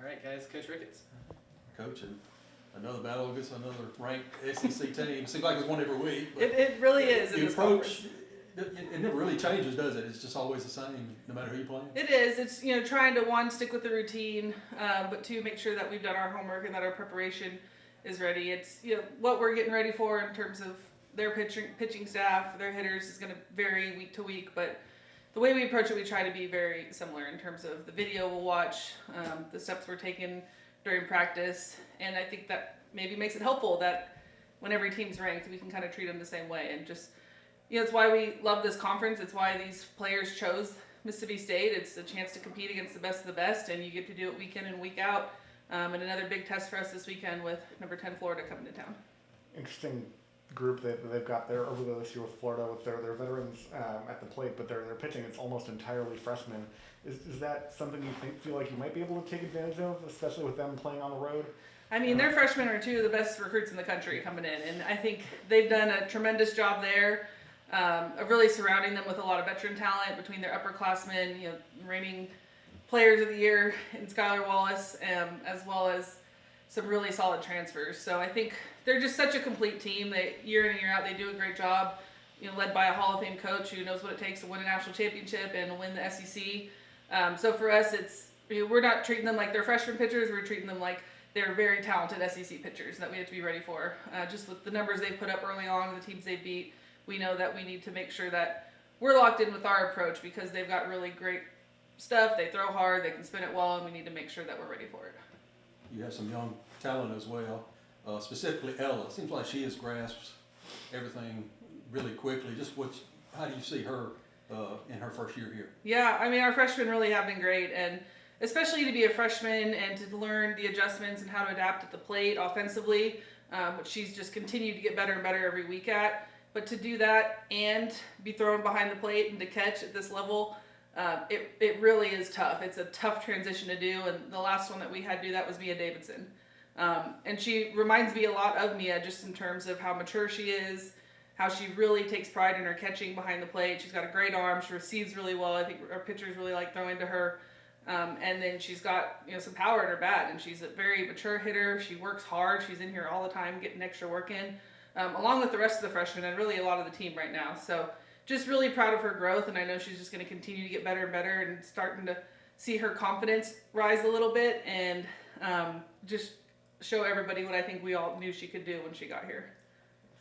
right, guys, Coach Ricketts. Coach, and another battle against another ranked SEC team. It seems like it's one every week. But It really is. the approach, it never really changes, does it? It's just always the same, no matter who you play. It is. It's, trying to, one, stick with the routine, but two, make sure that we've done our homework and that our preparation is ready. It's, what we're getting ready for in terms of their pitching staff, their hitters is going to vary week to week, but the way we approach it, we try to be very similar in terms of the video we'll watch, the steps we're taking during practice, and I think that maybe makes it helpful that when every team's ranked, we can kind of treat them the same way. And just, it's why we love this conference. It's why these players chose Mississippi State. It's a chance to compete against the best of the best, and you get to do it week in and week out. And another big test for us this weekend with number 10 Florida coming to town. Interesting group that they've got there over this year with Florida with their veterans at the plate, but their pitching, it's almost entirely freshmen. Is that something you feel like you might be able to take advantage of, especially with them playing on the road? I mean, their freshmen are two of the best recruits in the country coming in, and I think they've done a tremendous job there of really surrounding them with a lot of veteran talent between their upperclassmen, reigning players of the year in Skylar Wallace, as well as some really solid transfers. So I think they're just such a complete team. They year in and year out, they do a great job, led by a Hall of Fame coach who knows what it takes to win a national championship and win the SEC. So for us, it's we're not treating them like they're freshman pitchers. We're treating them like they're very talented SEC pitchers that we have to be ready for. Just with the numbers they've put up early on, the teams they beat, we know that we need to make sure that we're locked in with our approach because they've got really great stuff. They throw hard, they can spin it well, and we need to make sure that we're ready for it. You have some young talent as well, specifically Ella. Seems like she has grasped everything really quickly. How do you see her in her first year here? Yeah, I mean, our freshmen really have been great, and especially to be a freshman and to learn the adjustments and how to adapt at the plate offensively, which she's just continued to get better and better every week at. But to do that and be thrown behind the plate and to catch at this level, it really is tough. It's a tough transition to do, and the last one that we had to do that was Mia Davidson. And she reminds me a lot of Mia just in terms of how mature she is, how she really takes pride in her catching behind the plate. She's got a great arm. She receives really well. I think our pitchers really like throwing to her. And then she's got some power in her bat, and she's a very mature hitter. She works hard. She's in here all the time getting extra work in, along with the rest of the freshmen and really a lot of the team right now. So just really proud of her growth, and I know she's just going to continue to get better and better and starting to see her confidence rise a little bit and just show everybody what I think we all knew she could do when she got here.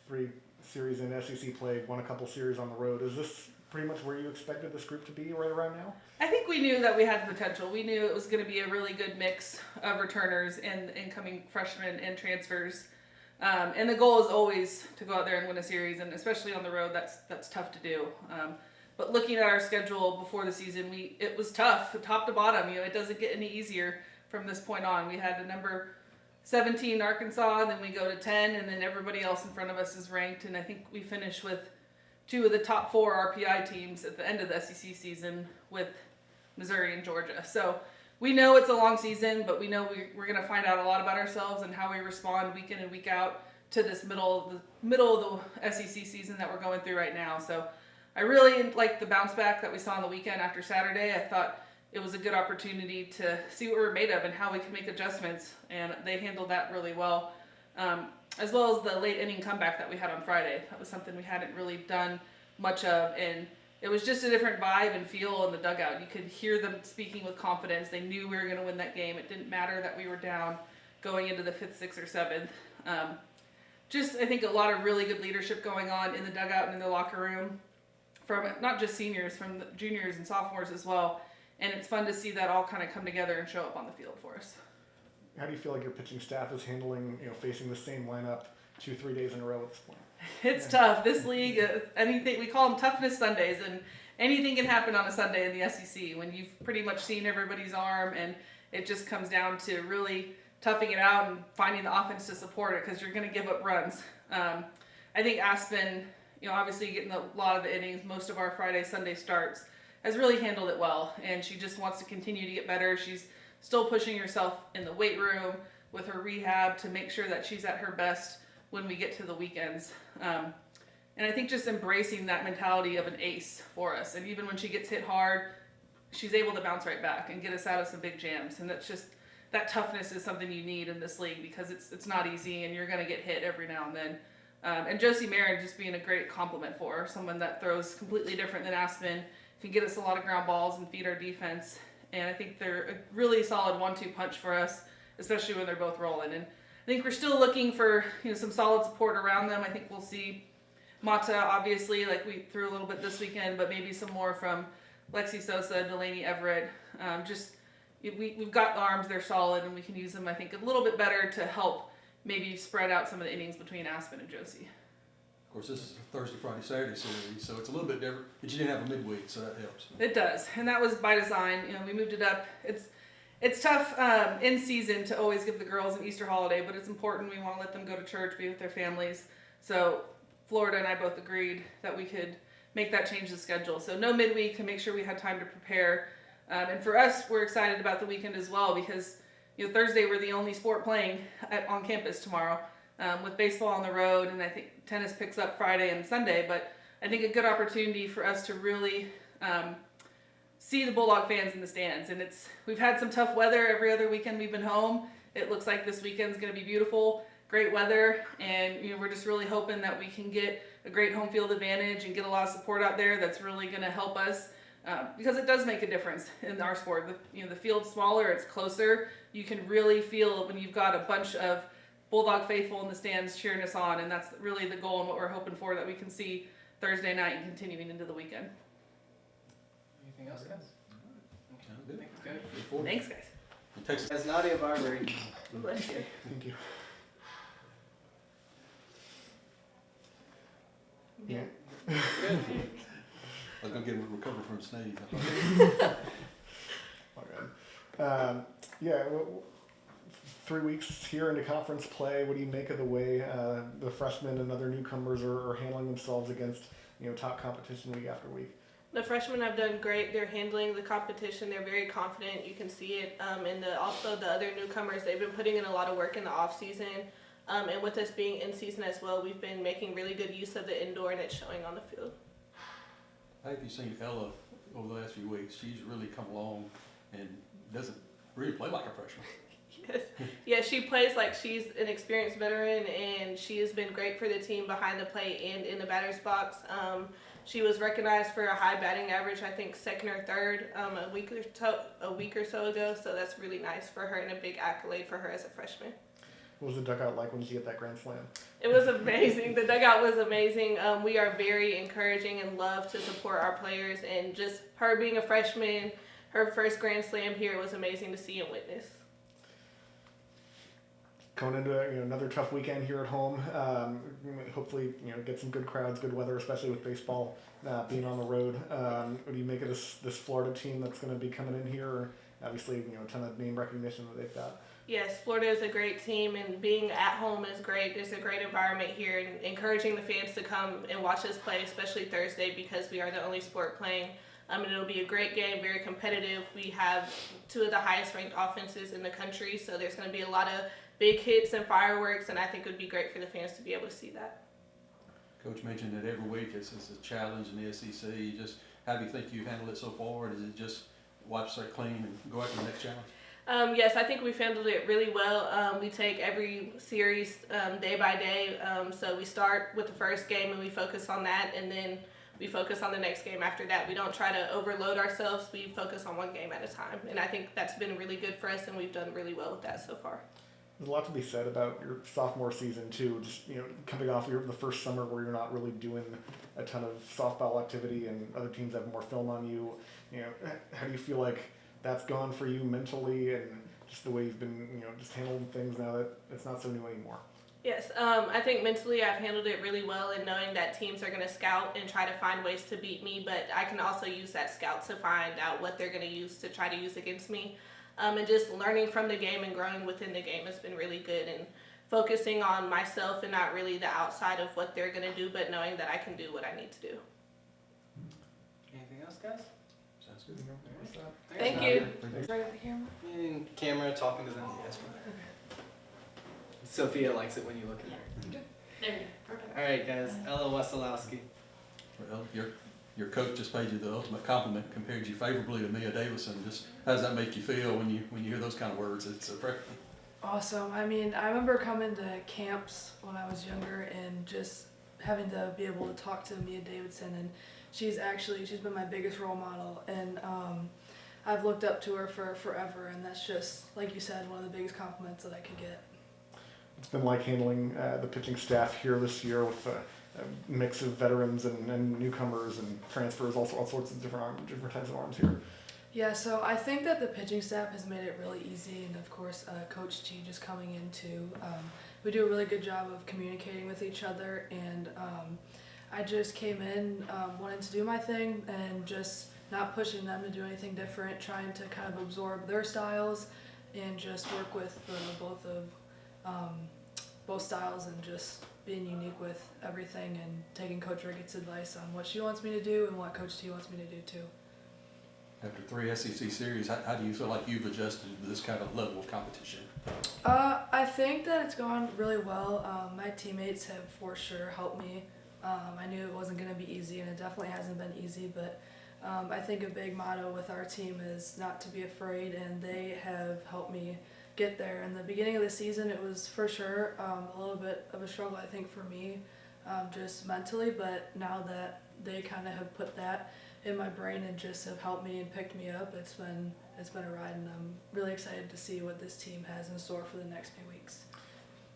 3 series in SEC play, won a couple series on the road. Is this pretty much where you expected this group to be right around now? I think we knew that we had the potential. We knew it was going to be a really good mix of returners and incoming freshmen and transfers. And the goal is always to go out there and win a series, and especially on the road, that's tough to do. But looking at our schedule before the season, it was tough, top to bottom. It doesn't get any easier from this point on. We had the number 17 Arkansas, and then we go to 10, and then everybody else in front of us is ranked. And I think we finish with 2 of the top 4 RPI teams at the end of the SEC season with Missouri and Georgia. So we know it's a long season, but we know we're going to find out a lot about ourselves and how we respond week in and week out to this middle of the SEC season that we're going through right now. So I really liked the bounce back that we saw on the weekend after Saturday. I thought it was a good opportunity to see what we're made of and how we can make adjustments, and they handled that really well. As well as the late inning comeback that we had on Friday. That was something we hadn't really done much of, and it was just a different vibe and feel in the dugout. You could hear them speaking with confidence. They knew we were going to win that game. It didn't matter that we were down going into the 5th, 6th, or 7th. I think a lot of really good leadership going on in the dugout and in the locker room from not just seniors, from the juniors and sophomores as well. And it's fun to see that all kind of come together and show up on the field for us. How do you feel like your pitching staff is handling, facing the same lineup 2-3 days in a row at this point? It's tough. This league, anything, we call them toughness Sundays, and anything can happen on a Sunday in the SEC when you've pretty much seen everybody's arm, and it just comes down to really toughing it out and finding the offense to support it because you're going to give up runs. I think Aspen, obviously getting a lot of the innings, most of our Friday, Sunday starts, has really handled it well, and she just wants to continue to get better. She's still pushing herself in the weight room with her rehab to make sure that she's at her best when we get to the weekends. And I think just embracing that mentality of an ace for us. And even when she gets hit hard, she's able to bounce right back and get us out of some big jams. And that's just that toughness is something you need in this league because it's not easy and you're going to get hit every now and then. And Josie Marin just being a great compliment for her, someone that throws completely different than Aspen, can get us a lot of ground balls and feed our defense. And I think they're a really solid 1-2 punch for us, especially when they're both rolling. And I think we're still looking for some solid support around them. I think we'll see Mata, obviously, like we threw a little bit this weekend, but maybe some more from Lexi Sosa, Delaney Everett. We've got the arms, they're solid, and we can use them, I think, a little bit better to help maybe spread out some of the innings between Aspen and Josie. Of course, this is a Thursday, Friday, Saturday series, so it's a little bit different, but you didn't have a midweek, so that helps. It does, and that was by design. We moved it up. It's tough in season to always give the girls an Easter holiday, but it's important. We want to let them go to church, be with their families. So Florida and I both agreed that we could make that change the schedule. So no midweek to make sure we had time to prepare. And for us, we're excited about the weekend as well because Thursday we're the only sport playing on campus tomorrow with baseball on the road, and I think tennis picks up Friday and Sunday. But I think a good opportunity for us to really see the Bulldog fans in the stands. And we've had some tough weather every other weekend we've been home. It looks like this weekend's going to be beautiful. Great weather, and we're just really hoping that we can get a great home field advantage and get a lot of support out there that's really going to help us because it does make a difference in our sport. The field's smaller, it's closer. You can really feel when you've got a bunch of Bulldog faithful in the stands cheering us on, and that's really the goal and what we're hoping for, that we can see Thursday night and continuing into the weekend. Anything else, guys? Sounds good. Good. Thanks, guys. In Texas, As Nadia Barbary. Bless you. Thank you. Yeah. Good. I was going to get him recovered from a sneeze. I thought. Oh, God. Yeah, 3 weeks here into conference play. What do you make of the way the freshmen and other newcomers are handling themselves against top competition week after week? The freshmen have done great. They're handling the competition. They're very confident. You can see it. And also the other newcomers, they've been putting in a lot of work in the off season. And with us being in season as well, we've been making really good use of the indoor, and it's showing on the field. How have you seen Ella over the last few weeks? She's really come along and doesn't really play like a freshman. Yes. Yeah, she plays like she's an experienced veteran, and she has been great for the team behind the plate and in the batter's box. She was recognized for a high batting average, I think second or third, a week or so ago. So that's really nice for her and a big accolade for her as a freshman. What was the dugout like when she hit that grand slam? It was amazing. The dugout was amazing. We are very encouraging and love to support our players, and just her being a freshman, her first grand slam here, was amazing to see and witness. Going into another tough weekend here at home. Hopefully, get some good crowds, good weather, especially with baseball being on the road. What do you make of this Florida team that's going to be coming in here? Obviously, a ton of name recognition that they've got. Yes, Florida is a great team, and being at home is great. There's a great environment here, and encouraging the fans to come and watch us play, especially Thursday, because we are the only sport playing. And it'll be a great game, very competitive. We have two of the highest ranked offenses in the country, so there's going to be a lot of big hits and fireworks, and I think it would be great for the fans to be able to see that. Coach mentioned that every week it's a challenge in the SEC. Just how do you think you've handled it so far? Is it just wipe straight clean and go after the next challenge? Yes, I think we've handled it really well. We take every series day by day. So we start with the first game and we focus on that, and then we focus on the next game after that. We don't try to overload ourselves. We focus on one game at a time. And I think that's been really good for us, and we've done really well with that so far. There's a lot to be said about your sophomore season too. Just coming off the first summer where you're not really doing a ton of softball activity, and other teams have more film on you. How do you feel like that's gone for you mentally, and just the way you've been just handling things now that it's not so new anymore? Yes, I think mentally I've handled it really well, and knowing that teams are going to scout and try to find ways to beat me, but I can also use that scout to find out what they're going to use to try to use against me. And just learning from the game and growing within the game has been really good, and focusing on myself and not really the outside of what they're going to do, but knowing that I can do what I need to do. Anything else, guys? Sounds good. Thank you. Right at the camera. And camera talking to them. Yes, Sophia likes it when you look at her. There you go. Perfect. All right, guys. Ella Wesolowski. Well, you're your coach just paid you the ultimate compliment, compared you favorably to Mia Davison. Just how does that make you feel when you hear those kind of words? It's a freshman. Awesome. I mean, I remember coming to camps when I was younger and just having to be able to talk to Mia Davidson, and she's been my biggest role model, and I've looked up to her for forever, and that's just, like you said, one of the biggest compliments that I could get. It's been like handling the pitching staff here this year with a mix of veterans and newcomers and transfers, all sorts of different types of arms here. Yeah, so I think that the pitching staff has made it really easy, and of course, Coach G just coming in too. We do a really good job of communicating with each other, and I just came in wanting to do my thing and just not pushing them to do anything different, trying to kind of absorb their styles and just work with both styles and just being unique with everything and taking Coach Ricketts' advice on what she wants me to do and what Coach T wants me to do too. After 3 SEC series, how do you feel like you've adjusted to this kind of level of competition? I think that it's gone really well. My teammates have for sure helped me. I knew it wasn't going to be easy, and it definitely hasn't been easy, but I think a big motto with our team is not to be afraid, and they have helped me get there. In the beginning of the season, it was for sure a little bit of a struggle, I think, for me, just mentally, but now that they kind of have put that in my brain and just have helped me and picked me up, it's been a ride, and I'm really excited to see what this team has in store for the next few weeks.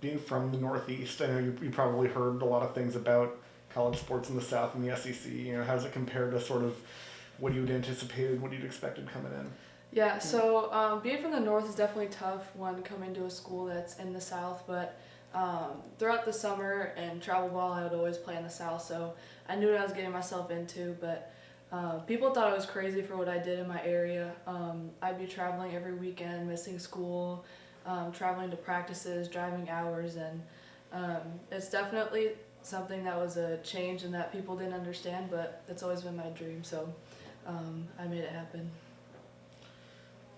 Being from the Northeast, I know you probably heard a lot of things about college sports in the South and the SEC. You know, how does it compare to sort of what you'd anticipated, what you'd expected coming in? Yeah, so being from the North is definitely tough when coming to a school that's in the South, but throughout the summer and travel ball, I would always play in the South, so I knew what I was getting myself into, but people thought I was crazy for what I did in my area. I'd be traveling every weekend, missing school, traveling to practices, driving hours, and it's definitely something that was a change and that people didn't understand, but it's always been my dream, so I made it happen.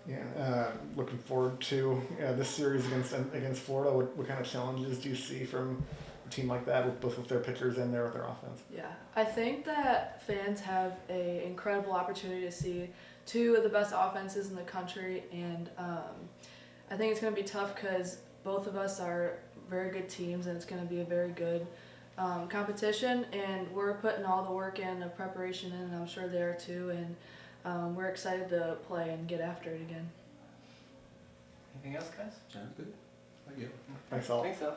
Yeah, looking forward to this series against Florida. What kind of challenges do you see from a team like that, with both of their pitchers and their offense? Yeah, I think that fans have an incredible opportunity to see two of the best offenses in the country, and I think it's going to be tough because both of us are very good teams, and it's going to be a very good competition, and we're putting all the work in, the preparation in, and I'm sure they are too, and we're excited to play and get after it again. Anything else, guys? Sounds good. Thank you. Thanks all. Thanks, Al.